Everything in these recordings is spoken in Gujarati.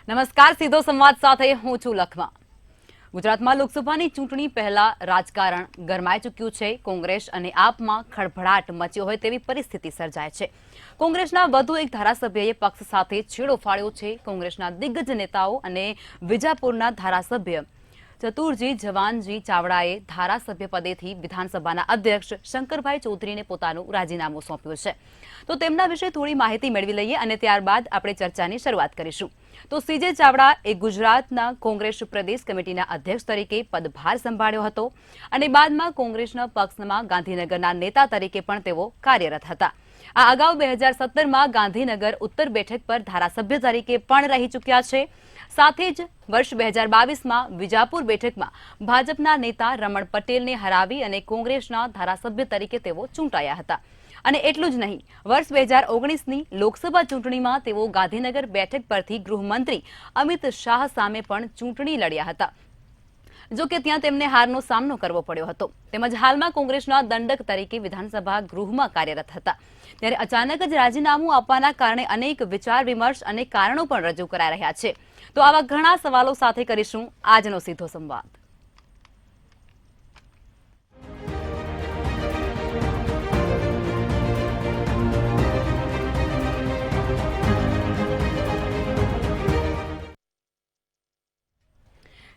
નમસ્કાર, સીધો સંવાદ સાથે હું છું લખમા। ગુજરાતમાં લોકસભાની ચૂંટણી પહેલા રાજકારણ ગરમાઈ ચૂક્યું છે। કોંગ્રેસ અને આપમાં ખળભળાટ મચ્યો હોય તેવી પરિસ્થિતિ સર્જાય છે। કોંગ્રેસના વધુ એક ધારાસભ્યએ પક્ષ સાથે છેડો ફાડ્યો છે। કોંગ્રેસના દિગ્ગજ નેતાઓ અને વિજાપુરના ધારાસભ્ય ચતુરજી જવાનજી ચાવડાએ ધારાસભ્ય પદેથી વિધાનસભાના અધ્યક્ષ શંકરભાઈ ચૌધરીને પોતાનું રાજીનામું સોંપ્યું છે। તો તેમના વિશે થોડી માહિતી મેળવી લઈએ અને ત્યારબાદ આપણે ચર્ચાની શરૂઆત કરીશું। તો સીજે ચાવડા એ ગુજરાતના કોંગ્રેસ પ્રદેશ કમિટીના અધ્યક્ષ તરીકે પદભાર સંભાળ્યો હતો અને બાદમાં કોંગ્રેસના પક્ષમાં ગાંધીનગરના નેતા તરીકે પણ તેઓ કાર્યરત હતા। આ અગાઉ 2017માં ગાંધીનગર ઉત્તર બેઠક પર ધારાસભ્ય તરીકે પણ રહી ચૂક્યા છે। સાથે જ વર્ષ 2022માં વિજાપુર બેઠકમાં ભાજપના નેતા રમણ પટેલને હરાવી અને કોંગ્રેસના ધારાસભ્ય તરીકે તેઓ ચૂંટાયા હતા। અને એટલું જ નહીં, વર્ષ 2019ની લોકસભા ચૂંટણીમાં તેઓ ગાંધીનગર બેઠક પરથી ગૃહમંત્રી અમિત શાહ સામે પણ ચૂંટણી લડ્યા હતા। જો કે ત્યાં તેમને હારનો સામનો કરવો પડ્યો હતો। તેમજ હાલમાં કોંગ્રેસના દંડક તરીકે વિધાનસભા ગૃહમાં કાર્યરત હતા। ત્યારે અચાનક જ રાજીનામું આપવાના કારણે અનેક વિચાર વિમર્શ અને કારણો પણ રજૂ કરાઈ રહ્યા છે। તો આવા ઘણા સવાલો સાથે કરીશું આજનો સીધો સંવાદ।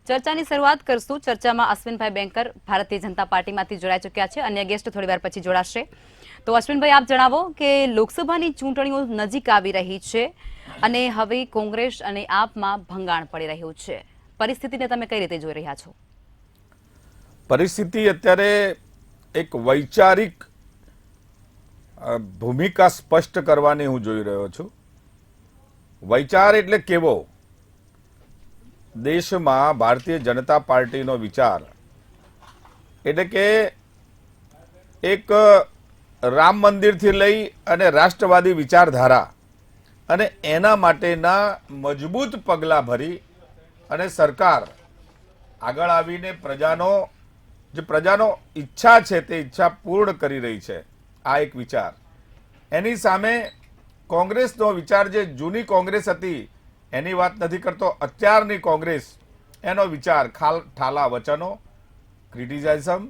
ચર્ચાની શરૂઆત કરશું। ચર્ચામાં અશ્વિનભાઈ બેંકર ભારતીય જનતા પાર્ટીમાંથી જોડાઈ ચૂક્યા છે। અન્ય ગેસ્ટ થોડીવાર પછી જોડાશે। તો અશ્વિનભાઈ, આપ જણાવો કે લોકસભાની ચૂંટણીઓ નજીક આવી રહી છે અને હવે કોંગ્રેસ અને આપમાં ભંગાણ પડી રહ્યું છે। પરિસ્થિતિને તમે કઈ રીતે જોઈ રહ્યા છો? પરિસ્થિતિ અત્યારે એક વૈચારિક ભૂમિકા સ્પષ્ટ કરવાની હું જોઈ રહ્યો છું। વૈચાર એટલે કેવો? દેશમાં ભારતીય જનતા પાર્ટીનો વિચાર એટલે કે એક રામ મંદિરથી લઈ અને રાષ્ટ્રવાદી વિચારધારા અને એના માટેના મજબૂત પગલાં ભરી અને સરકાર આગળ આવીને પ્રજાનો ઈચ્છા છે તે ઈચ્છા પૂર્ણ કરી રહી છે। આ એક વિચાર। એની સામે કોંગ્રેસનો વિચાર, જે જૂની કોંગ્રેસ હતી એની વાત નથી કરતો, અત્યારની કોંગ્રેસ, એનો વિચાર ઠાલા વચનો, ક્રિટિસાઇઝમ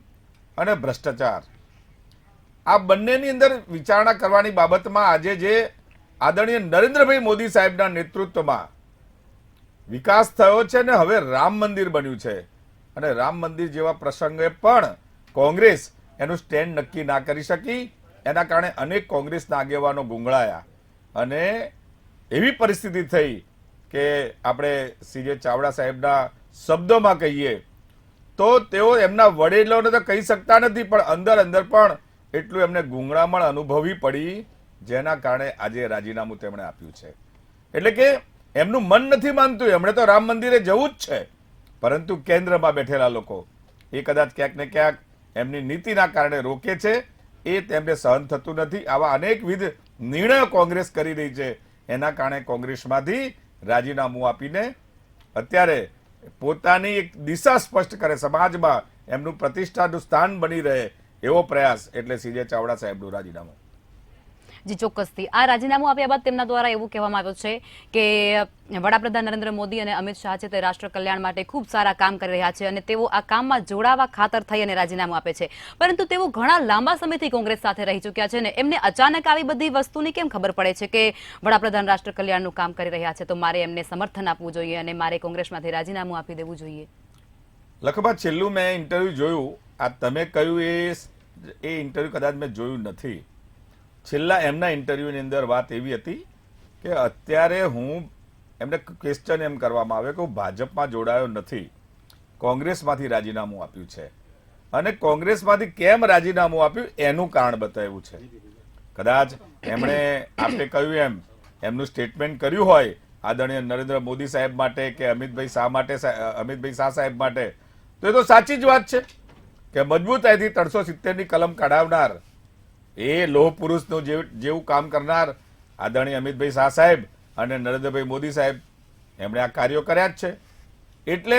અને ભ્રષ્ટાચાર, આ બંનેની અંદર વિચારણા કરવાની બાબતમાં આજે જે આદરણીય નરેન્દ્રભાઈ મોદી સાહેબના નેતૃત્વમાં વિકાસ થયો છે ને હવે રામ મંદિર બન્યું છે, અને રામ મંદિર જેવા પ્રસંગે પણ કોંગ્રેસ એનું સ્ટેન્ડ નક્કી ના કરી શકી। એના કારણે અનેક કોંગ્રેસના આગેવાનો ગુંગળાયા અને એવી પરિસ્થિતિ થઈ કે આપણે સીજે ચાવડા સાહેબના શબ્દોમાં કહીએ તો તેઓ એમના વડીલોને તો કહી શકતા નથી, પણ અંદર અંદર પણ એટલું એમને ગુંગળામણ અનુભવવી પડી, જેના કારણે આજે રાજીનામું તેમણે આપ્યું છે। એટલે કે એમનું મન નથી માનતું, એમણે તો રામ મંદિરે જવું જ છે, પરંતુ કેન્દ્રમાં બેઠેલા લોકો એ કદાચ ક્યાંક ને ક્યાંક એમની નીતિના કારણે રોકે છે, એ તેમને સહન થતું નથી। આવા અનેકવિધ નિર્ણયો કોંગ્રેસ કરી રહી છે, એના કારણે કોંગ્રેસમાંથી રાજીનામું આપીને અત્યારે પોતાની એક દિશા સ્પષ્ટ કરે, સમાજમાં એમનું પ્રતિષ્ઠાનું સ્થાન બની રહે એવો પ્રયાસ, એટલે સીજે ચાવડા સાહેબનું રાજીનામું। જી ચોક્કસથી। આ રાજીનામું આપ્યા બાદ તેમના દ્વારા એવું કહેવામાં આવ્યું છે કે વડાપ્રધાન નરેન્દ્ર મોદી અને અમિત શાહ છે તે રાષ્ટ્ર કલ્યાણ માટે ખૂબ સારા કામ કરી રહ્યા છે અને તેઓ આ કામમાં જોડાવા ખાતર થઈ અને રાજીનામું આપે છે, પરંતુ તેઓ ઘણા લાંબા સમયથી કોંગ્રેસ સાથે રહી ચૂક્યા છે ને એમને અચાનક આવી બધી વસ્તુની કેમ ખબર પડે છે કે વડાપ્રધાન રાષ્ટ્ર કલ્યાણનું કામ કરી રહ્યા છે, તો મારે એમને સમર્થન આપવું જોઈએ અને મારે કોંગ્રેસમાંથી રાજીનામું આપી દેવું જોઈએ? લખભગ છેલ્લું મેં ઇન્ટરવ્યુ જોયું, આ તમે કહ્યું એ ઇન્ટરવ્યુ કદાચ મેં જોયું નથી। છેલ્લા એમના ઇન્ટરવ્યુની અંદર વાત એવી હતી કે અત્યારે એમને ક્વેશ્ચન એમ કરવામાં આવે કે હું ભાજપમાં જોડાયો નથી, કોંગ્રેસમાંથી રાજીનામું આપ્યું છે, અને કોંગ્રેસમાંથી કેમ રાજીનામું આપ્યું એનું કારણ બતાવ્યું છે। કદાચ એમણે આપણે કહ્યું એમ એમનું સ્ટેટમેન્ટ કર્યું હોય આદરણીય નરેન્દ્ર મોદી સાહેબ માટે કે અમિતભાઈ શાહ સાહેબ માટે, તો એ તો સાચી જ વાત છે કે મજબૂતાઈથી 370ની કલમ કઢાવનાર, એ લોહ પુરુષનું જેવું કામ કરનાર આદરણીય અમિતભાઈ શાહ સાહેબ અને નરેન્દ્રભાઈ મોદી સાહેબ, એમણે આ કાર્યો કર્યા જ છે। એટલે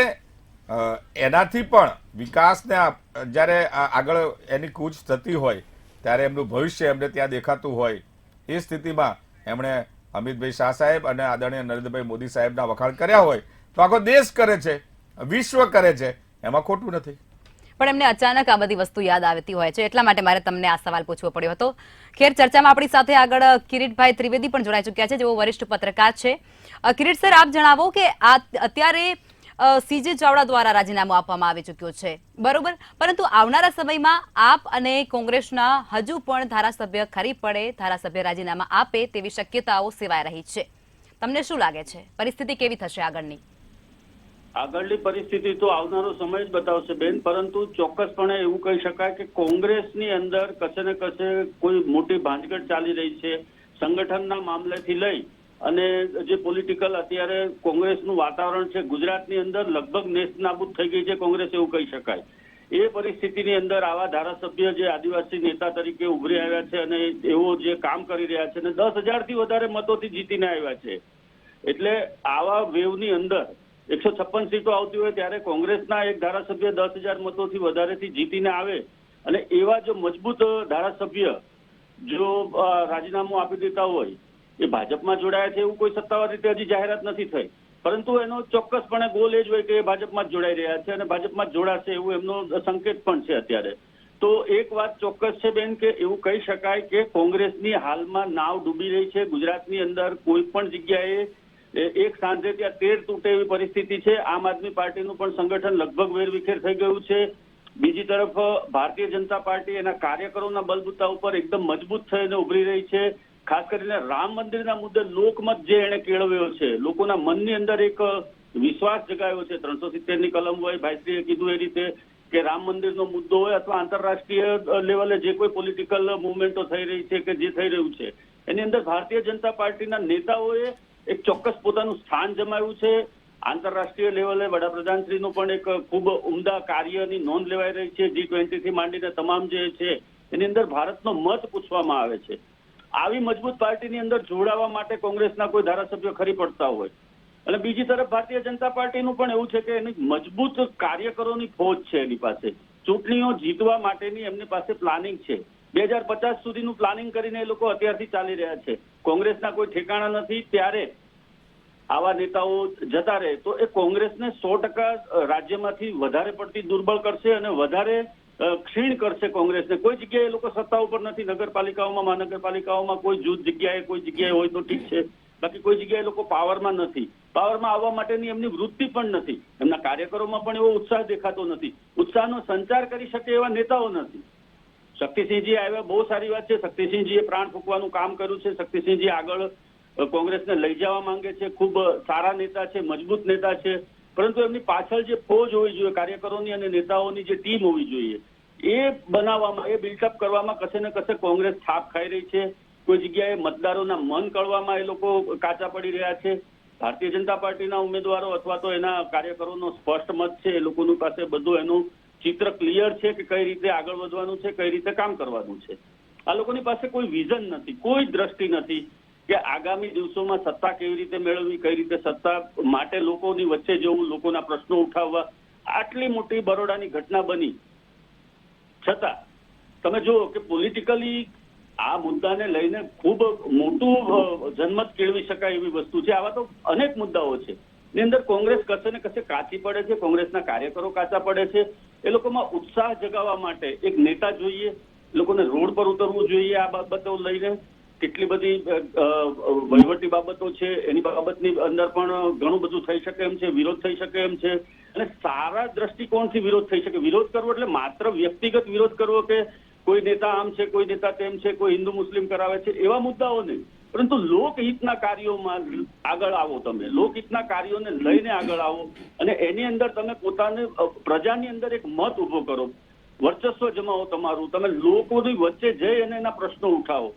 એનાથી પણ વિકાસને જ્યારે આગળ એની કૂચ થતી હોય ત્યારે એમનું ભવિષ્ય એમને ત્યાં દેખાતું હોય, એ સ્થિતિમાં એમણે અમિતભાઈ શાહ સાહેબ અને આદરણીય નરેન્દ્રભાઈ મોદી સાહેબના વખાણ કર્યા હોય તો આખો દેશ કરે છે, વિશ્વ કરે છે, એમાં ખોટું નથી. પણ એમને અચાનક આ બધી વસ્તુ યાદ આવતી હોય છે, એટલા માટે મારે તમને આ સવાલ પૂછવો પડ્યો હતો. ખેર, ચર્ચામાં આપણી સાથે આગળ કિરીટભાઈ ત્રિવેદી પણ જોડાઈ ચૂક્યા છે, જેઓ વરિષ્ઠ પત્રકાર છે. કિરીટ સર, આપ જણાવો કે અત્યારે સીજે ચાવડા દ્વારા રાજીનામું આપવામાં આવી ચૂક્યું છે, બરોબર, પરંતુ આવનારા સમયમાં આપ અને કોંગ્રેસના હજુ પણ ધારાસભ્ય ખરી પડે, ધારાસભ્ય રાજીનામા આપે તેવી શક્યતાઓ સેવાઈ રહી છે. તમને શું લાગે છે, પરિસ્થિતિ કેવી થશે આગળની? આગળની પરિસ્થિતિ તો આવનારો સમય જ બતાવશે બેન, પરંતુ ચોક્કસપણે એવું કહી શકાય કે કોંગ્રેસની અંદર કશે ને કશે કોઈ મોટી ભાંજગડ ચાલી રહી છે. સંગઠનના મામલેથી લઈ અને જે પોલિટિકલ અત્યારે કોંગ્રેસનું વાતાવરણ છે ગુજરાતની અંદર લગભગ નેસ્તનાબૂદ થઈ ગઈ છે કોંગ્રેસ, એવું કહી શકાય. એ પરિસ્થિતિની અંદર આવા ધારાસભ્ય જે આદિવાસી નેતા તરીકે ઉભરી આવ્યા છે અને એવો જે કામ કરી રહ્યા છે અને 10,000થી વધારે મતોથી જીતીને આવ્યા છે, એટલે આવા વેવની અંદર 156 સીટો આવતી હોય ત્યારે કોંગ્રેસના એક ધારાસભ્ય 10,000 મતોથી વધારેથી જીતીને આવે અને એવા જો મજબૂત ધારાસભ્ય જો રાજીનામું આપી દેતા હોય, એ ભાજપમાં જોડાયા છે એવું કોઈ સત્તાવાર રીતે હજી જાહેરાત નથી થઈ, પરંતુ એનો ચોક્કસપણે ગોલ એ જ હોય કે એ ભાજપમાં જ જોડાઈ રહ્યા છે અને ભાજપમાં જ જોડાશે એવું એમનો સંકેત પણ છે અત્યારે. તો એક વાત ચોક્કસ છે બેન કે એવું કહી શકાય કે કોંગ્રેસની હાલમાં નાવ ડૂબી રહી છે. ગુજરાતની અંદર કોઈ પણ જગ્યાએ એક સાંજે ત્યાં 13 તૂટે એવી પરિસ્થિતિ છે. આમ આદમી પાર્ટીનું પણ સંગઠન લગભગ વેરવિખેર થઈ ગયું છે. બીજી તરફ ભારતીય જનતા પાર્ટી એના કાર્યકરોના બલબૂતા ઉપર એકદમ મજબૂત થઈને ઉભરી રહી છે. ખાસ કરીને રામ મંદિરના મુદ્દે લોકમત જે એને કેળવ્યો છે, લોકોના મનની અંદર એક વિશ્વાસ જગાવ્યો છે. 370ની કલમ હોય, ભાઈશ્રીએ કીધું એ રીતે કે રામ મંદિરનો મુદ્દો હોય અથવા આંતરરાષ્ટ્રીય લેવલે જે કોઈ પોલિટિકલ મુવમેન્ટો થઈ રહી છે કે જે થઈ રહ્યું છે, એની અંદર ભારતીય જનતા પાર્ટીના નેતાઓએ એક ચોક્કસ પોતાનું સ્થાન જમાવ્યું છે. આંતરરાષ્ટ્રીય લેવલે વડાપ્રધાનશ્રીનું પણ એક ખૂબ ઉમદા કાર્યની નોંધ લેવાઈ રહી છે. G20થી માંડીને તમામ જે છે એની અંદર ભારતનો મત પૂછવામાં આવે છે. આવી મજબૂત પાર્ટીની અંદર જોડાવા માટે કોંગ્રેસના કોઈ ધારાસભ્ય ખરી પડતા હોય અને બીજી તરફ ભારતીય જનતા પાર્ટીનું પણ એવું છે કે એની મજબૂત કાર્યકરોની ફોજ છે એની પાસે. ચૂંટણીઓ જીતવા માટેની એમની પાસે પ્લાનિંગ છે. 2050 સુધીનું પ્લાનિંગ કરીને એ લોકો અત્યારથી ચાલી રહ્યા છે. કોંગ્રેસના કોઈ ઠેકાણા નથી, ત્યારે આવા નેતાઓ જતા રહે તો એ કોંગ્રેસને 100% રાજ્યમાંથી વધારે પડતી દુર્બળ કરશે અને વધારે ક્ષીણ કરશે કોંગ્રેસને. કોઈ જગ્યાએ એ લોકો સત્તા ઉપર નથી. નગરપાલિકાઓમાં, મહાનગરપાલિકાઓમાં કોઈ જૂથ જગ્યાએ કોઈ જગ્યાએ હોય તો ઠીક છે, બાકી કોઈ જગ્યાએ લોકો પાવરમાં નથી. પાવરમાં આવવા માટેની એમની વૃત્તિ પણ નથી. એમના કાર્યકરોમાં પણ એવો ઉત્સાહ દેખાતો નથી. ઉત્સાહનો સંચાર કરી શકે એવા નેતાઓ નથી. શક્તિસિંહજી આવ્યા, બહુ સારી વાત છે. શક્તિસિંહજીએ પ્રાણ ફૂંકવાનું કામ કર્યું છે. શક્તિસિંહજી આગળ કોંગ્રેસને લઈ જવા માંગે છે. ખૂબ સારા નેતા છે, મજબૂત નેતા છે, પરંતુ એમની પાછળ જે ફોજ હોવી જોઈએ, કાર્યકરોની અને નેતાઓની જે ટીમ હોવી જોઈએ, એ બનાવવામાં, એ બિલ્ટઅપ કરવામાં કશે ને કશે કોંગ્રેસ થાપ ખાઈ રહી છે. કોઈ જગ્યાએ મતદારોના મન કળવામાં એ લોકો કાચા પડી રહ્યા છે. ભારતીય જનતા પાર્ટીના ઉમેદવારો અથવા તો એના કાર્યકરોનો સ્પષ્ટ મત છે. એ લોકોની પાસે બધું એનું ચિત્ર ક્લિયર છે કે કઈ રીતે આગળ વધવાનું છે, કઈ રીતે કામ કરવાનું છે. આ લોકોની પાસે કોઈ વિઝન નથી, કોઈ દ્રષ્ટિ નથી કે આગામી દિવસોમાં સત્તા કેવી રીતે મેળવવી, કઈ રીતે સત્તા માટે લોકોની વચ્ચે જવું, લોકોના પ્રશ્નો ઉઠાવવા. આટલી મોટી બરોડાની ઘટના બની છતાં તમે જુઓ કે પોલિટિકલી આ મુદ્દાને લઈને ખૂબ મોટું જનમત કેળવી શકાય એવી વસ્તુ છે. આવા તો અનેક મુદ્દાઓ છે. એની અંદર કોંગ્રેસ કશે ને કશે કાચી પડે છે. કોંગ્રેસના કાર્યકરો કાચા પડે છે. એ લોકોમાં ઉત્સાહ જગાવવા માટે એક નેતા જોઈએ. લોકોને રોડ પર ઉતરવું જોઈએ. આ બાબતો લઈને કેટલી બધી વહીવટી બાબતો છે, એની બાબતની અંદર પણ ઘણું બધું થઈ શકે એમ છે, વિરોધ થઈ શકે એમ છે અને સારા દ્રષ્ટિકોણથી વિરોધ થઈ શકે. વિરોધ કરવો એટલે માત્ર વ્યક્તિગત વિરોધ કરવો કે કોઈ નેતા આમ છે, કોઈ નેતા તેમ છે, કોઈ હિન્દુ મુસ્લિમ કરાવે છે, એવા મુદ્દાઓ નહીં, પરંતુ લોકહિતના કાર્યોમાં આગળ આવો. તમે લોકહિતના કાર્યોને લઈને આગળ આવો અને એની અંદર તમે પોતાને પ્રજાની અંદર એક મત ઉભો કરો, વર્ચસ્વ જમાવો તમારું. તમે લોકોની વચ્ચે જઈ અને એના પ્રશ્નો ઉઠાવો,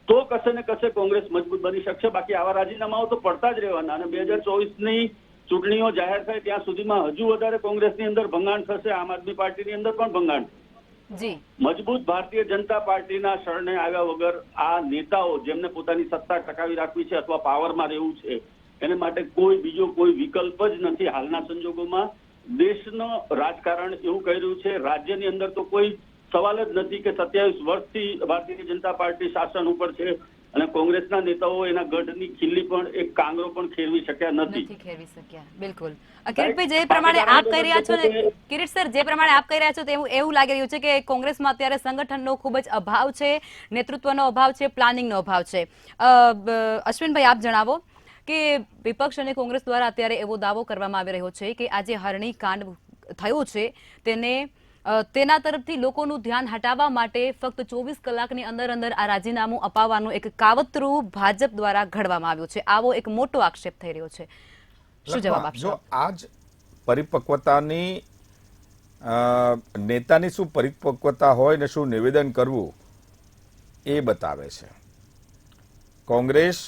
તો કશે ને કશે કોંગ્રેસ મજબૂત બની શકશે. બાકી આવા રાજીનામાઓ તો પડતા જ રહેવાના અને 2024ની ચૂંટણીઓ જાહેર થાય ત્યાં સુધીમાં હજુ વધારે કોંગ્રેસની અંદર ભંગાણ થશે. આમ આદમી પાર્ટીની અંદર પણ ભંગાણ. મજબૂત ભારતીય જનતા પાર્ટીના શરણે આવ્યા વગર આ નેતાઓ જેમને પોતાની સત્તા ટકાવી રાખવી છે અથવા પાવરમાં રહેવું છે, એને માટે કોઈ બીજો કોઈ વિકલ્પ જ નથી. હાલના સંજોગોમાં દેશનો રાજકારણ એવું કહી રહ્યું છે, રાજ્યની અંદર તો કોઈ સવાલ જ નથી કે 27 વર્ષથી ભારતીય જનતા પાર્ટી શાસન ઉપર છે. અને કોંગ્રેસના નેતાઓ એના ગઢની ખીલ્લી પણ એક કાંગરો પણ ખેરવી શક્યા નથી. નથી ખેરવી શક્યા. બિલકુલ. કિરીટભાઈ, જે પ્રમાણે આપ કહી રહ્યા છો ને, કિરીટ સર, જે પ્રમાણે આપ કહી રહ્યા છો તેવું એવું લાગી રહ્યું છે કે કોંગ્રેસમાં અત્યારે સંગઠનનો ખૂબ જ અભાવ છે, નેતૃત્વનો અભાવ છે, પ્લાનિંગનો અભાવ છે. અશ્વિનભાઈ, આપ જણાવો કે વિપક્ષ અને કોંગ્રેસ દ્વારા અત્યારે એવો દાવો કરવામાં આવી રહ્યો છે કે આજે હરણી કાંડ થયું છે તેના તરફથી લોકોનું ધ્યાન હટાવવા માટે ફક્ત 24 કલાકની અંદર આ રાજીનામું અપાવવાનું એક કાવતરું ભાજપ દ્વારા ઘડવામાં આવ્યું છે. આવો એક મોટો આક્ષેપ થઈ રહ્યો છે. શું જવાબ આપશો? જો આજ પરિપક્વતાની નેતાની શું પરિપક્વતા હોય ને શું નિવેદન કરવું એ બતાવે છે. કોંગ્રેસ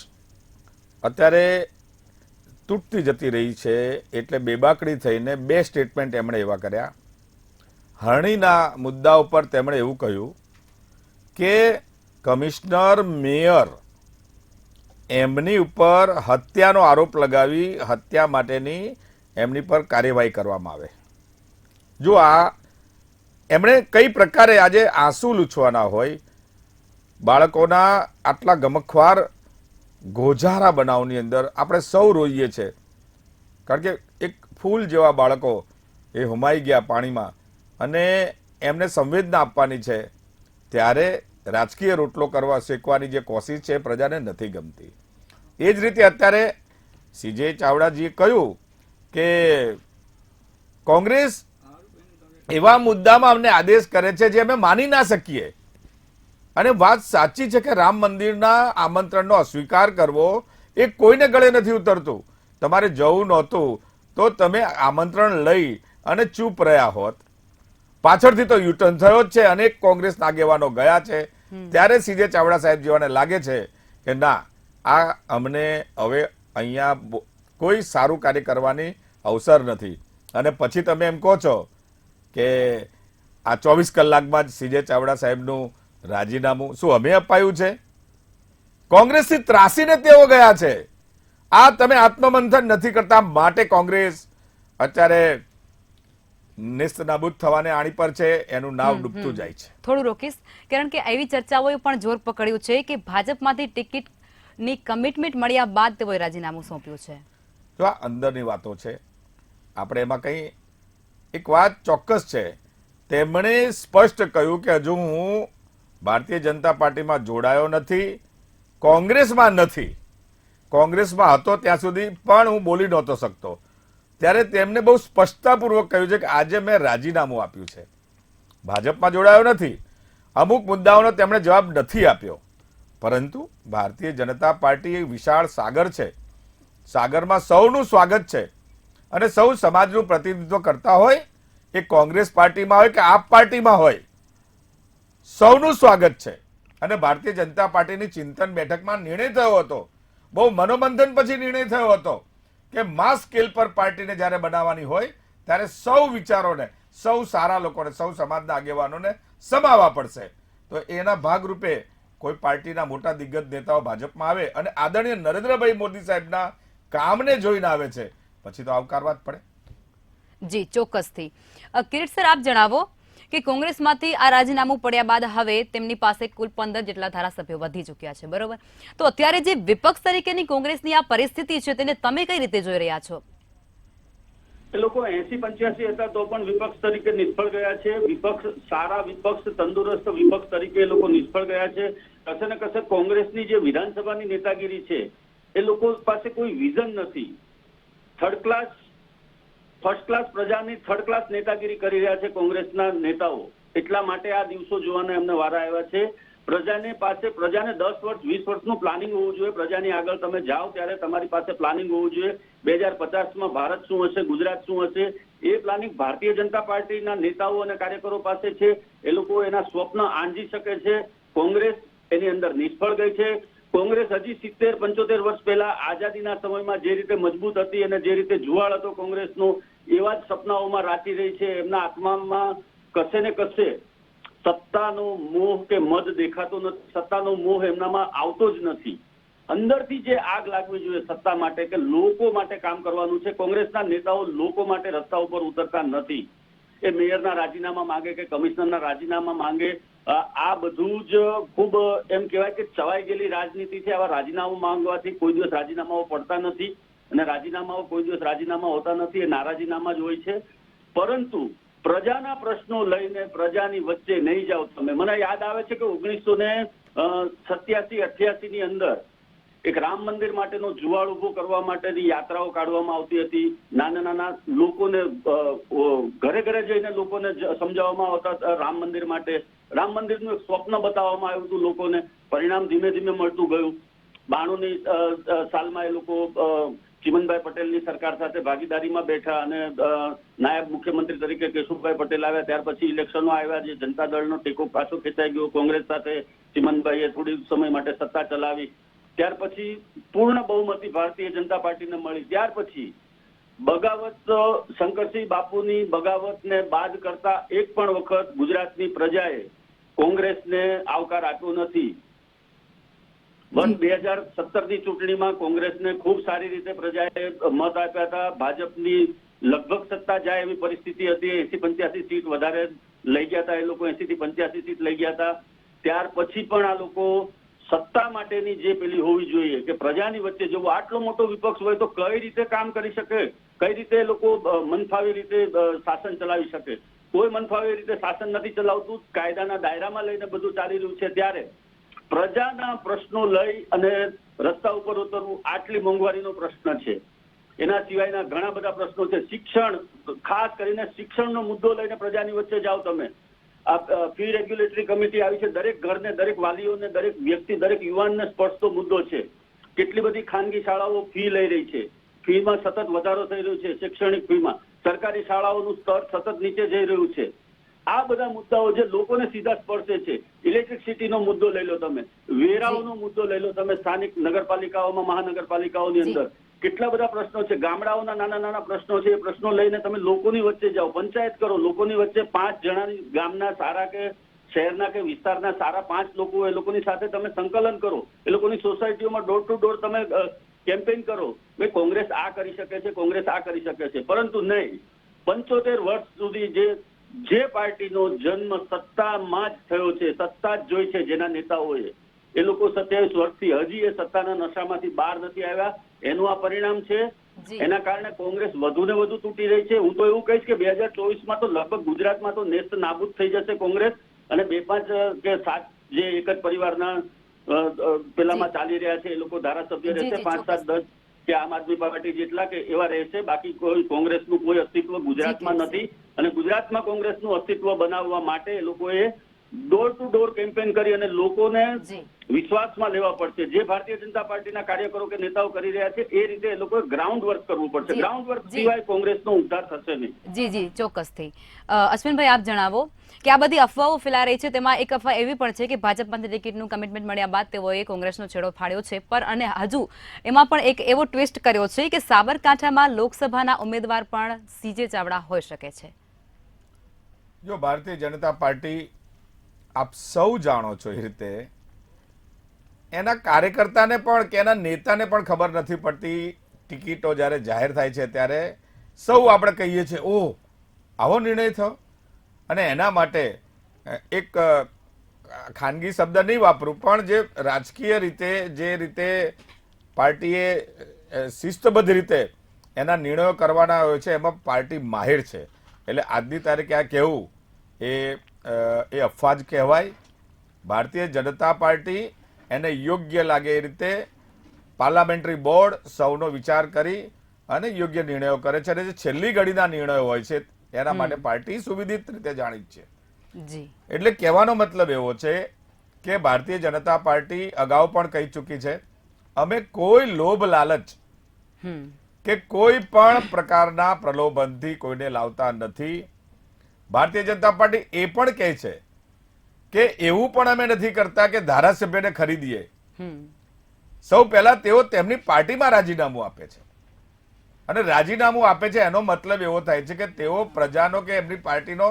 અત્યારે તૂટતી જતી રહી છે એટલે બેબાકડી થઈને 2 સ્ટેટમેન્ટ એમણે એવા કર્યા. હરણીના મુદ્દા ઉપર તેમણે એવું કહ્યું કે કમિશનર મેયર એમની ઉપર હત્યાનો આરોપ લગાવી હત્યા માટેની એમની પર કાર્યવાહી કરવામાં આવે. જો એમણે કઈ પ્રકારે આજે આંસુ લૂછવાના હોય, બાળકોના આટલા ગમખ્વાર ગોઝારા બનાવની અંદર આપણે સૌ રોઈએ છે, કારણ કે એક ફૂલ જેવા બાળકો એ હુમાઈ ગયા પાણીમાં અને એમને સંવેદના આપવાની છે, ત્યારે રાજકીય રોટલો કરવા શેકવાની જે કોશિશ છે પ્રજાને નથી ગમતી. એ જ રીતે અત્યારે સીજે ચાવડાજીએ કહ્યું કે કોંગ્રેસ એવા મુદ્દામાં અમને આદેશ કરે છે જે અમે માની ના શકીએ. અને વાત સાચી છે કે રામ મંદિરના આમંત્રણનો અસ્વીકાર કરવો એ કોઈને ગળે નથી ઉતરતું. તમારે જવું નહોતું તો તમે આમંત્રણ લઈ અને ચૂપ રહ્યા હોત. પાછળથી તો યુટર્ન થયો જ છે, અનેક કોંગ્રેસ આગેવાનો ગયા છે. ત્યારે સીજે ચાવડા સાહેબ જેવાને લાગે છે કે ના, આ અમને હવે અહીંયા કોઈ સારું કાર્ય કરવાની અવસર નથી. અને પછી તમે એમ કહો છો કે આ 24 કલાકમાં જ સીજે ચાવડા સાહેબનું રાજીનામું શું અમે અપાયું છે? કોંગ્રેસથી ત્રાસીને તેઓ ગયા છે. આ તમે આત્મમંથન નથી કરતા માટે કોંગ્રેસ અત્યારે નેસ્તનાબૂદ થવાને આણી પર છે, એનું નાવ ડૂબતું જાય છે. થોડું રોકીશ, કારણ કે એવી ચર્ચાઓએ પણ જોર પકડ્યું છે કે ભાજપમાંથી ટિકિટની કમિટમેન્ટ મળ્યા બાદ તેઓએ રાજીનામું સોંપ્યું છે. જો આ અંદરની વાતો છે, આપણે એમાં કંઈ એક વાત ચોક્કસ છે, તેમણે સ્પષ્ટ કહ્યું કે હજુ હું ભારતીય જનતા પાર્ટીમાં જોડાયો નથી, કોંગ્રેસમાં નથી. કોંગ્રેસમાં હતો ત્યાં સુધી પણ હું બોલી નહોતો શકતો. ત્યારે તેમને બહુ સ્પષ્ટતાપૂર્વક કહ્યું છે કે આજે મેં રાજીનામું આપ્યું છે, ભાજપમાં જોડાયો નથી. અમુક મુદ્દાઓનો તેમણે જવાબ નથી આપ્યો, પરંતુ ભારતીય જનતા પાર્ટી એક વિશાળ સાગર છે. સાગરમાં સૌનું સ્વાગત છે અને સૌ સમાજનું પ્રતિનિધિત્વ કરતા હોય, એ કોંગ્રેસ પાર્ટીમાં હોય કે આપ પાર્ટીમાં હોય, સૌનું સ્વાગત છે. અને ભારતીય જનતા પાર્ટીની ચિંતન બેઠકમાં નિર્ણય થયો હતો, બહુ મનોમંથન પછી નિર્ણય થયો હતો કે માસ સ્કેલ પર પાર્ટીને જ્યારે બનાવવાની હોય ત્યારે સૌ વિચારોને, સૌ સારા લોકોને, સૌ સમાજના આગેવાનોને સમાવવા પડશે. તો એના ભાગરૂપે કોઈ પાર્ટીના મોટા દિગ્ગજ નેતાઓ ભાજપમાં આવે અને આદરણીય નરેન્દ્રભાઈ મોદી સાહેબના કામને જોઈને આવે છે, પછી તો આવકારવા જ પડે. જી, ચોક્કસથી. કિરીટ સર, આપ જણાવો કે કોંગ્રેસમાંથી આ રાજીનામું પડ્યા બાદ હવે તેમની પાસે કુલ 15 જેટલા ધારાસભ્યો વધી ચૂક્યા છે, બરોબર? તો અત્યારે જે વિપક્ષ તરીકેની કોંગ્રેસની આ પરિસ્થિતિ છે તેને તમે કઈ રીતે જોઈ રહ્યા છો? એ લોકો 80-85 હતા તો પણ વિપક્ષ તરીકે નિષ્ફળ ગયા છે. વિપક્ષ, સારા વિપક્ષ, તંદુરસ્ત વિપક્ષ તરીકે એ લોકો નિષ્ફળ ગયા છે. કશે ને કશે કોંગ્રેસની જે વિધાનસભાની નેતાગીરી છે એ લોકો પાસે કોઈ વિઝન નથી. ફર્સ્ટ ક્લાસ પ્રજાની થર્ડ ક્લાસ નેતાગીરી કરી રહ્યા છે કોંગ્રેસના નેતાઓ. એટલા માટે આ દિવસો જોવાના એમને વારા આવ્યા છે. પ્રજાને 10 વર્ષ 20 વર્ષનું પ્લાનિંગ હોવું જોઈએ. પ્રજાની આગળ તમે જાઓ ત્યારે તમારી પાસે પ્લાનિંગ હોવું જોઈએ. 2050માં ભારત શું હશે, ગુજરાત શું હશે, એ પ્લાનિંગ ભારતીય જનતા પાર્ટીના નેતાઓ અને કાર્યકરો પાસે છે. એ લોકો એના સ્વપ્ન આંજી શકે છે. કોંગ્રેસ એની અંદર નિષ્ફળ ગઈ છે. કોંગ્રેસ હજી 70-75 વર્ષ પહેલા આઝાદીના સમયમાં જે રીતે મજબૂત હતી અને જે રીતે જુવાળ હતો કોંગ્રેસનો, એવા જ સપનાઓમાં રાચી રહી છે. એમના આત્મામાં કશે ને કશે સત્તાનો મોહ કે મદ દેખાતો નથી. સત્તાનો મોહ એમનામાં આવતો જ નથી. અંદરથી જે આગ લાગવી જોઈએ સત્તા માટે, કે લોકો માટે કામ કરવાનું છે, કોંગ્રેસના નેતાઓ લોકો માટે રસ્તા ઉપર ઉતરતા નથી. એ મેયરના રાજીનામા માંગે કે કમિશનરના રાજીનામા માંગે, આ બધું જ ખૂબ એમ કહેવાય કે ચવાઈ ગયેલી રાજનીતિ છે. આવા રાજીનામું માંગવાથી કોઈ દિવસ રાજીનામાઓ પડતા નથી અને રાજીનામાઓ કોઈ દિવસ રાજીનામા હોતા નથી, એ નારાજીનામા જ હોય છે. પરંતુ પ્રજાના પ્રશ્નો લઈને પ્રજાની વચ્ચે નહીં જાઓ તમે. મને યાદ આવે છે કે 1987-88 ની અંદર એક રામ મંદિર માટેનો જુવાળ ઉભો કરવા માટેની યાત્રાઓ કાઢવામાં આવતી હતી. નાના નાના લોકોને ઘરે ઘરે જઈને લોકોને સમજાવવામાં આવતા રામ મંદિર માટે. રામ મંદિરનું એક સ્વપ્ન બતાવવામાં આવ્યું હતું લોકોને. પરિણામ ધીમે ધીમે મળતું ગયું. 92ની સાલમાં એ લોકો ચિમનભાઈ પટેલની સરકાર સાથે ભાગીદારીમાં બેઠા અને નાયબ મુખ્યમંત્રી તરીકે કેશુભાઈ પટેલ આવ્યા. ત્યાર પછી ઇલેક્શનો આવ્યા, જે જનતા દળનો ટેકો પાછો ખેંચાઈ ગયો. કોંગ્રેસ સાથે ચિમનભાઈએ થોડી સમય માટે સત્તા ચલાવી. ત્યાર પછી પૂર્ણ બહુમતી ભારતીય જનતા પાર્ટીને મળી. ત્યાર પછી બગાવત, શંકરસિંહ બાપુની બગાવતને બાદ કરતા એક પણ વખત ગુજરાતની પ્રજાએ કોંગ્રેસને આવકાર આપ્યો નથી. 2017ની ચૂંટણીમાં કોંગ્રેસને ખૂબ સારી રીતે પ્રજાએ મત આપ્યા હતા. ભાજપની લગભગ સત્તા જાય એવી પરિસ્થિતિ હતી. 80-85 સીટ વધારે લઈ ગયા હતા એ લોકો. 80 થી 85 સીટ લઈ ગયા હતા. ત્યાર પછી પણ આ લોકો સત્તા માટેની જે પેલી હોવી જોઈએ કે પ્રજાની વચ્ચે જવું, આટલો મોટો વિપક્ષ હોય તો કઈ રીતે કામ કરી શકે, કઈ રીતે લોકો મનફાવી રીતે શાસન ચલાવી શકે? કોઈ મનફાવી રીતે શાસન નથી ચલાવતું. કાયદાના દાયરામાં લઈને બધું ચાલી રહ્યું છે. ત્યારે પ્રજાના પ્રશ્નો લઈ અને રસ્તા ઉપર ઉતરવું, આટલી મોંઘવારીનો પ્રશ્ન છે. એના સિવાયના ઘણા બધા પ્રશ્નો છે. શિક્ષણ, ખાસ કરીને શિક્ષણનો મુદ્દો લઈને પ્રજાની વચ્ચે જાઓ તમે. આ ફી રેગ્યુલેટરી કમિટી આવી છે. દરેક ઘરને, દરેક વાલીઓને, દરેક વ્યક્તિ, દરેક યુવાનને સ્પર્શતો મુદ્દો છે. કેટલી બધી ખાનગી શાળાઓ ફી લઈ રહી છે. ફીમાં સતત વધારો થઈ રહ્યો છે. શૈક્ષણિક ફીમાં સરકારી શાળાઓનું સ્તર સતત નીચે જઈ રહ્યું છે. આ બધા મુદ્દાઓ જે લોકોને સીધા સ્પર્શે છે. ઇલેક્ટ્રિસિટીનો મુદ્દો લઈ લો તમે, વેરાઓનો મુદ્દો લઈ લો તમે. સ્થાનિક નગરપાલિકાઓમાં, મહાનગરપાલિકાઓની અંદર કેટલા બધા પ્રશ્નો છે. ગામડાઓના નાના નાના પ્રશ્નો છે. એ પ્રશ્નો લઈને તમે લોકોની વચ્ચે જાઓ, પંચાયત કરો. લોકોની વચ્ચે 5 જણાની, ગામના સારા કે શહેરના કે વિસ્તારના સારા 5 લોકો, એ લોકોની સાથે તમે સંકલન કરો. એ લોકોની સોસાયટીઓમાં ડોર ટુ ડોર તમે કેમ્પેઇન કરો. ભાઈ કોંગ્રેસ આ કરી શકે છે, કોંગ્રેસ આ કરી શકે છે. પરંતુ નહીં, 75 વર્ષ સુધી જે પાર્ટીનો જન્મ સત્તામાં જ થયો છે, સત્તા જ જોઈ છે જેના નેતાઓએ, એ લોકો 27 વર્ષથી હજી એ સત્તાના નશામાંથી બહાર નથી આવ્યા. એનું આ પરિણામ છે. એના કારણે કોંગ્રેસ વધુ ને વધુ તૂટી રહી છે. હું તો એવું કહીશ કે 2024માં તો લગભગ ગુજરાતમાં તો નેસ્ત નાબૂદ થઈ જશે કોંગ્રેસ. અને 2-5 કે 7 જે એક જ પરિવારના પેલામાં ચાલી રહ્યા છે એ લોકો ધારાસભ્ય રહેશે. 5-7-10 કે આમ આદમી પાર્ટી જેટલા કે એવા રહેશે. બાકી કોઈ કોંગ્રેસનું કોઈ અસ્તિત્વ ગુજરાતમાં નથી. અને ગુજરાતમાં કોંગ્રેસનું અસ્તિત્વ બનાવવા માટે એ લોકોએ ડોર ટુ ડોર કેમ્પેન કરી અને લોકોને વિશ્વાસમાં લેવા પડશે. જે ભારતીય જનતા પાર્ટીના કાર્યકરો કે નેતાઓ કરી રહ્યા છે એ રીતે એ લોકોએ ગ્રાઉન્ડ વર્ક કરવું પડશે. ગ્રાઉન્ડ વર્ક સિવાય કોંગ્રેસનો ઉદ્ધાર થશે નહીં. જી ચોક્કસથી. અશ્વિનભાઈ, આપ જણાવો કે આ બધી અફવાઓ ફેલાઈ રહી છે, તેમાં એક અફવા એવી પણ છે કે ભાજપમાંથી ટિકિટનું કમિટમેન્ટ મળ્યા બાદ તેઓએ કોંગ્રેસનો છેડો ફાડ્યો છે. પર અને હજુ એમાં પણ એક એવો ટ્વિસ્ટ કર્યો છે કે સાબરકાંઠામાં લોકસભાના ઉમેદવાર પણ સીજે ચાવડા હોઈ શકે છે. જો ભારતીય જનતા પાર્ટી, આપ સૌ જાણો છો એ રીતે, એના કાર્યકર્તાને પણ કે એના નેતાને પણ ખબર નથી પડતી. ટિકિટો જ્યારે જાહેર થાય છે ત્યારે સૌ આપણે કહીએ છીએ, ઓહ આવો નિર્ણય થયો. અને એના માટે એક ખાનગી શબ્દ નહીં વાપરું, પણ જે રાજકીય રીતે, જે રીતે પાર્ટીએ શિસ્તબદ્ધ રીતે એના નિર્ણયો કરવાના હોય છે, એમાં પાર્ટી માહિર છે. એટલે આજની તારીખે આ કહેવું એ અફવા જ કહેવાય. ભારતીય જનતા પાર્ટી એને યોગ્ય લાગે એ રીતે પાર્લામેન્ટરી બોર્ડ સૌનો વિચાર કરી અને યોગ્ય નિર્ણયો કરે છે. અને જે છેલ્લી ઘડીના નિર્ણયો હોય છે એના માટે પાર્ટી સુવિધિત રીતે જાણીત છે. એટલે કહેવાનો મતલબ એવો છે કે ભારતીય જનતા પાર્ટી અગાઉ પણ કહી ચૂકી છે, અમે કોઈ લોભ લાલચ કે કોઈ પણ પ્રકારના પ્રલોભનથી કોઈને લાવતા નથી. ભારતીય જનતા પાર્ટી એ પણ કહે છે કે એવું પણ અમે નથી કરતા કે ધારાસભ્યને ખરીદીએ. સૌ પહેલા તેઓ તેમની પાર્ટીમાં રાજીનામું આપે છે. અને રાજીનામું આપે છે એનો મતલબ એવો થાય છે કે તેઓ પ્રજાનો કે એમની પાર્ટીનો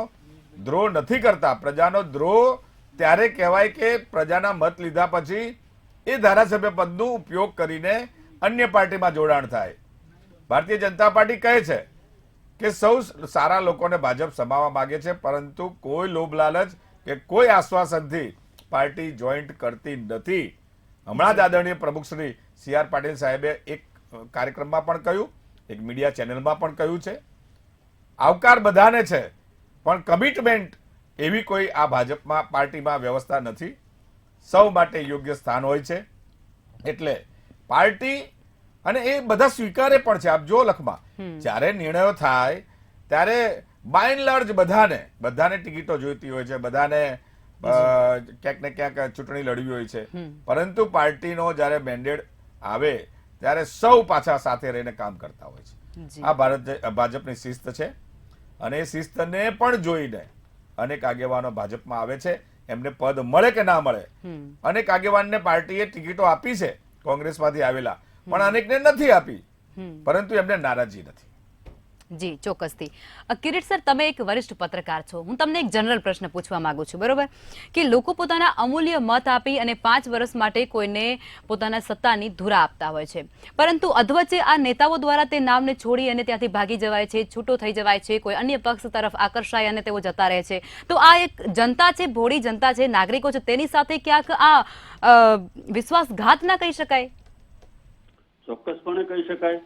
દ્રોહ નથી કરતા. પ્રજાનો દ્રોહ ત્યારે કહેવાય કે પ્રજાના મત લીધા પછી એ ધારાસભ્ય પદનો ઉપયોગ કરીને અન્ય પાર્ટીમાં જોડાણ થાય. ભારતીય જનતા પાર્ટી કહે છે કે સૌ સારા લોકોને ભાજપ સમાવવા માંગે છે, પરંતુ કોઈ લોભ લાલચ કે કોઈ આશ્વાસનથી પાર્ટી જોઈન્ટ કરતી નથી. હમણાં જ આદરણીય પ્રમુખ શ્રી CR પાટીલ સાહેબે એક કાર્યક્રમમાં પણ કહ્યું, એક મીડિયા ચેનલમાં પણ કહ્યું છે, આવકાર બધાને છે પણ કમિટમેન્ટ એવી કોઈ આ ભાજપમાં પાર્ટીમાં વ્યવસ્થા નથી. સૌ માટે યોગ્ય સ્થાન હોય છે એટલે પાર્ટી અને એ બધા સ્વીકારે પણ છે. આપ જો લખમાં જ્યારે નિર્ણયો થાય ત્યારે બાય એન્ડ લાર્જ બધાને ટિકિટો જોઈતી હોય છે, બધાને ક્યાંક ને ક્યાંક ચૂંટણી લડવી હોય છે, પરંતુ પાર્ટીનો જ્યારે મેન્ડેટ આવે ત્યારે સૌ પાછા સાથે રહીને કામ કરતા હોય છે. આ ભાજપની શિસ્ત છે અને એ શિસ્તને પણ જોઈને અનેક આગેવાનો ભાજપમાં આવે છે. એમને પદ મળે કે ના મળે, અનેક આગેવાનને પાર્ટીએ ટિકિટો આપી છે કોંગ્રેસમાંથી આવેલા, પણ અનેકને નથી આપી, પરંતુ એમને નારાજગી નથી. જી ચોક્કસથી. કિરીટ સર, તમે એક વરિષ્ઠ પત્રકાર છો, હું તમને એક જનરલ પ્રશ્ન પૂછવા માંગુ છું, બરોબર, કે લોકો પોતાના અમૂલ્ય મત આપી અને 5 વર્ષ માટે કોઈને પોતાના સત્તાની ધુરા આપતા હોય છે, પરંતુ અધવચ્ચે આ નેતાઓ દ્વારા તે નામને છોડી અને ત્યાંથી ભાગી જવાય છે, છૂટો થઈ જવાય છે, કોઈ અન્ય પક્ષ તરફ આકર્ષાય અને તેઓ જતા રહે છે. તો આ એક જનતા છે, ભોળી જનતા છે, નાગરિકો છે, તેની સાથે ક્યાંક આ વિશ્વાસઘાત ના કહી શકાય? ચોક્કસપણે કહી શકાય,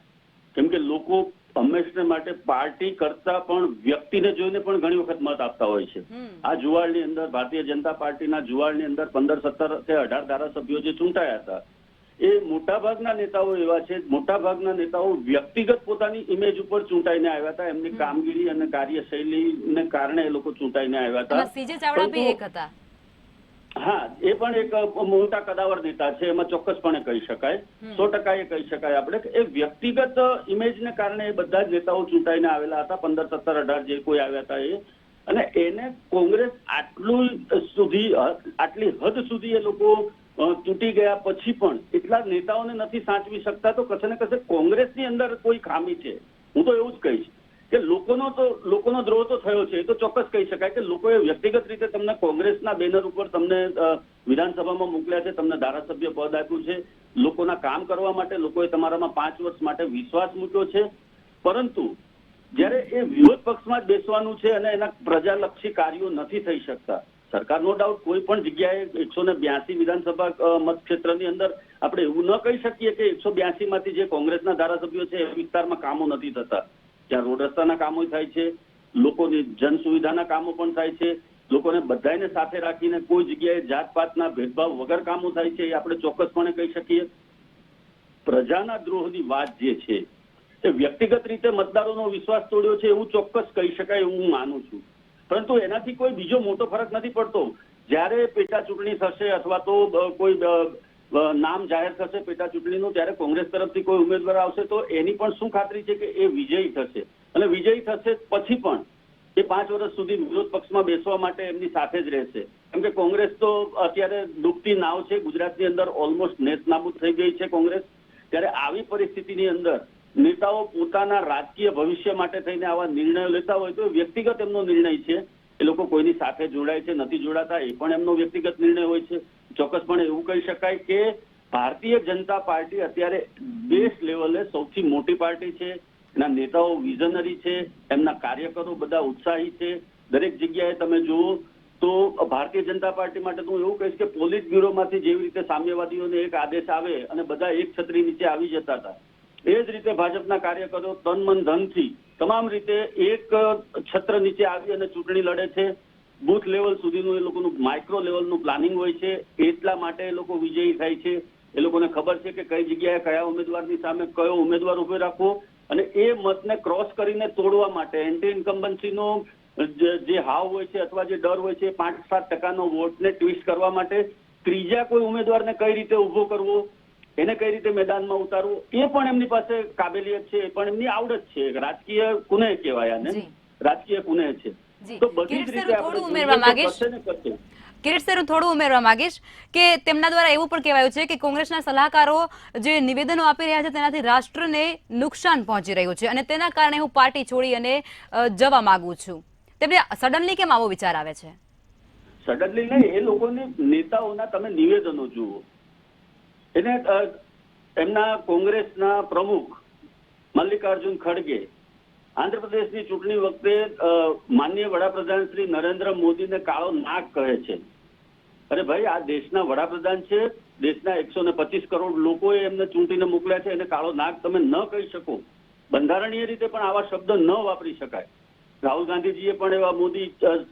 કેમ કે લોકો હંમેશા માટે પાર્ટી કરતા પણ વ્યક્તિને જોઈને પણ ઘણી વખત મત આપતા હોય છે. આ જુવાળની અંદર ભારતીય જનતા પાર્ટીના જુવાળની અંદર 15, 17 કે 18 ધારાસભ્યો જે ચૂંટાયા હતા, એ મોટાભાગના નેતાઓ એવા છે, મોટાભાગના નેતાઓ વ્યક્તિગત પોતાની ઇમેજ ઉપર ચૂંટાઈને આવ્યા હતા. એમની કામગીરી અને કાર્યશૈલીને કારણે એ લોકો ચૂંટાઈને આવ્યા હતા. સીજે ચાવડા બી એક હતા. હા, એ પણ એક મોટા કદાવર નેતા છે, એમાં ચોક્કસપણે કહી શકાય, 100% એ કહી શકાય આપણે કે એ વ્યક્તિગત ઇમેજને કારણે એ બધા જ નેતાઓ ચૂંટાઈને આવેલા હતા. 15, 17, 18 જે કોઈ આવ્યા હતા એ, અને એને કોંગ્રેસ આટલી હદ સુધી એ લોકો તૂટી ગયા પછી પણ એટલા નેતાઓને નથી સાચવી શકતા. તો કશે ને કશે કોંગ્રેસની અંદર કોઈ ખામી છે. હું તો એવું જ કહીશ કે લોકોનો દ્રોહ તો થયો છે, એ તો ચોક્કસ કહી શકાય કે લોકોએ વ્યક્તિગત રીતે તમને કોંગ્રેસના બેનર ઉપર તમને વિધાનસભામાં મોકલ્યા છે, તમને ધારાસભ્ય પદ આપ્યું છે, લોકોના કામ કરવા માટે લોકોએ તમારામાં 5 વર્ષ માટે વિશ્વાસ મૂક્યો છે, પરંતુ જ્યારે એ વિરોધ પક્ષમાં જ બેસવાનું છે અને એના પ્રજાલક્ષી કાર્યો નથી થઈ શકતા. સરકાર નો ડાઉટ કોઈ પણ જગ્યાએ 182 વિધાનસભા મતક્ષેત્રની અંદર આપણે એવું ન કહી શકીએ કે 182 માંથી જે કોંગ્રેસના ધારાસભ્યો છે એ વિસ્તારમાં કામો નથી થતા. ત્યાં રોડ રસ્તાના કામો થાય છે, લોકોની જન સુવિધાના કામો પણ થાય છે, લોકોને બધાને સાથે રાખીને કોઈ જગ્યાએ જાતપાતના ભેદભાવ વગર કામો થાય છે, એ આપણે ચોક્કસપણે કહી શકીએ. પ્રજાના દ્રોહની વાત જે છે એ વ્યક્તિગત રીતે મતદારોનો વિશ્વાસ તોડ્યો છે એવું ચોક્કસ કહી શકાય, એવું હું માનું છું. પરંતુ એનાથી કોઈ બીજો મોટો ફરક નથી પડતો. જ્યારે પેટા ચૂંટણી થશે અથવા તો કોઈ નામ જાહેર થશે પેટા ચૂંટણીનું, ત્યારે કોંગ્રેસ તરફથી કોઈ ઉમેદવાર આવશે તો એની પણ શું ખાતરી છે કે એ વિજયી થશે, અને વિજયી થશે પછી પણ એ 5 વર્ષ સુધી વિરોધ પક્ષમાં બેસવા માટે એમની સાથે જ રહેશે. કેમ કે કોંગ્રેસ તો અત્યારે ડૂબતી નાવ છે. ગુજરાતની અંદર ઓલમોસ્ટ નેસ્તનાબૂદ થઈ ગઈ છે કોંગ્રેસ. ત્યારે આવી પરિસ્થિતિની અંદર નેતાઓ પોતાના રાજકીય ભવિષ્ય માટે થઈને આવા નિર્ણયો લેતા હોય તો વ્યક્તિગત એમનો નિર્ણય છે. એ લોકો કોઈની સાથે જોડાય છે, નથી જોડાતા, એ પણ એમનો વ્યક્તિગત નિર્ણય હોય છે. ચોક્કસપણે એવું કહી શકાય કે ભારતીય જનતા પાર્ટી અત્યારે દેશ લેવલે સૌથી મોટી પાર્ટી છે. એના નેતાઓ વિઝનરી છે, એમના કાર્યકરો બધા ઉત્સાહી છે. દરેક જગ્યાએ તમે જુઓ તો ભારતીય જનતા પાર્ટી માટે તો હું એવું કહીશ કે પોલિટ બ્યુરોમાંથી જેવી રીતે સામ્યવાદીઓને એક આદેશ આવે અને બધા એક છત્રી નીચે આવી જતા હતા, એ જ રીતે ભાજપના કાર્યકરો તન મન ધનથી તમામ રીતે એક છત્ર નીચે આવી અને ચૂંટણી લડે છે. બૂથ લેવલ સુધીનું એ લોકોનું માઇક્રો લેવલનું પ્લાનિંગ હોય છે. એટલા માટે એ લોકો વિજયી થાય છે. એ લોકોને ખબર છે કે કઈ જગ્યાએ કયા ઉમેદવારની સામે કયો ઉમેદવાર ઉભો રાખવો, અને એ મતને ક્રોસ કરીને તોડવા માટે એન્ટી ઇન્કમ્બન્સીનો જે હાવ હોય છે અથવા જે ડર હોય છે 5-7% વોટને ટ્વિસ્ટ કરવા માટે ત્રીજા કોઈ ઉમેદવારને કઈ રીતે ઉભો કરવો, એને કઈ રીતે મેદાનમાં ઉતારવું, એ પણ એમની પાસે કાબેલિયત છે, એ પણ એમની આવડત છે. રાજકીય કુનેહ કહેવાય આને, રાજકીય કુનેહ છે. તો બધી જ રીતે આપણે કિરીટ સર, હું થોડું ઉમેરવા માંગીશ કે તેમના દ્વારા એવું પણ કહેવાયું છે કે કોંગ્રેસના સલાહકારો જે નિવેદનો આપી રહ્યા છે તેનાથી રાષ્ટ્રને નુકસાન પહોંચી રહ્યું છે અને તેના કારણે હું પાર્ટી છોડી અને જવા માંગુ છું. તેમને સડનલી કેમ આવો વિચાર આવે છે? સડનલી નહીં, એ લોકોની નેતાઓના તમે નિવેદનો જુઓ. એને એમના કોંગ્રેસના પ્રમુખ મલ્લિકાર્જુન ખડગે આંધ્રપ્રદેશની ચૂંટણી વખતે માનનીય વડાપ્રધાન શ્રી નરેન્દ્ર મોદીને કાળો નાગ કહે છે. અરે ભાઈ, આ દેશના વડાપ્રધાન છે, દેશના 125 કરોડ લોકોએ એમને ચૂંટીને મોકલ્યા છે, એને કાળો નાગ તમે ન કહી શકો. બંધારણીય રીતે પણ આવા શબ્દ ન વાપરી શકાય. રાહુલ ગાંધીજીએ પણ એવા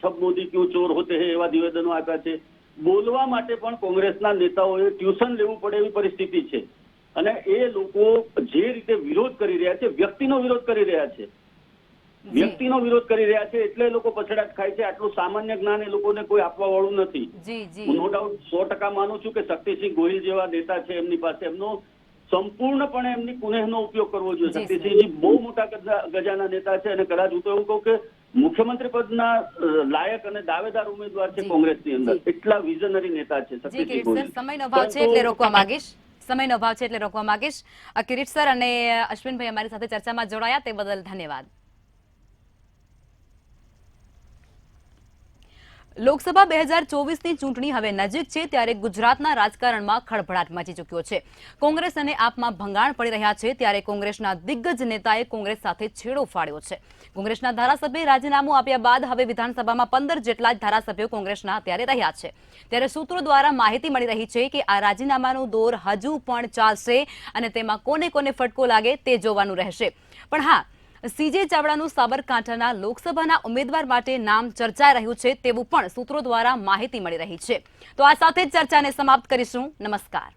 સબ મોદી ક્યું ચોર હોતે હે એવા નિવેદનો આપ્યા છે. બોલવા માટે પણ કોંગ્રેસના નેતાઓએ ટ્યુશન લેવું પડે એવી પરિસ્થિતિ છે. અને એ લોકો જે રીતે વિરોધ કરી રહ્યા છે, વ્યક્તિનો વિરોધ કરી રહ્યા છે, એટલે લોકો પછડાટ ખાય છે. આટલું સામાન્ય જ્ઞાન એ લોકોને કોઈ આપવા વાળું નથી. હું નો ડાઉટ 100% માનું છું કે શક્તિસિંહ ગોહિલ જેવા નેતા છે, એમની પાસે એમનો સંપૂર્ણપણે એમની કુનેહનો ઉપયોગ કરવો જોઈએ. શક્તિસિંહજી બહુ મોટા ગજાના નેતા છે અને કદાચ હું તો એવું કહું કે મુખ્યમંત્રી પદના લાયક અને દાવેદાર ઉમેદવાર છે કોંગ્રેસની અંદર. એટલા વિઝનરી નેતા છે શક્તિસિંહ ગોહિલ. સમયનો અભાવ છે એટલે રોકવા માંગીશ. કિરીટ સર અને અશ્વિનભાઈ અમારી સાથે ચર્ચામાં જોડાયા તે બદલ ધન્યવાદ. લોકસભા 2024ની ચૂંટણી હવે નજીક છે ત્યારે ગુજરાતના રાજકારણમાં ખળભળાટ મચી ચૂક્યો છે. કોંગ્રેસ અને આપમાં ભંગાણ પડી રહ્યા છે ત્યારે કોંગ્રેસના દિગ્ગજ નેતાએ કોંગ્રેસ સાથે છેડો ફાડ્યો છે. કોંગ્રેસના ધારાસભ્યે રાજીનામું આપ્યા બાદ હવે વિધાનસભામાં 15 જેટલા જ ધારાસભ્યો કોંગ્રેસના અત્યારે રહ્યા છે. ત્યારે સૂત્રો દ્વારા માહિતી મળી રહી છે કે આ રાજીનામાનો દોર હજુ પણ ચાલશે અને તેમાં કોને કોને ફટકો લાગે તે જોવાનું રહેશે. પણ હા, સીજે ચાવડાનું સાબરકાંઠાના લોકસભાના ઉમેદવાર માટે નામ ચર્ચાઈ રહ્યું છે તેવું પણ સૂત્રો દ્વારા માહિતી મળી રહી છે. તો આ સાથે જ ચર્ચાને સમાપ્ત કરીશું. નમસ્કાર.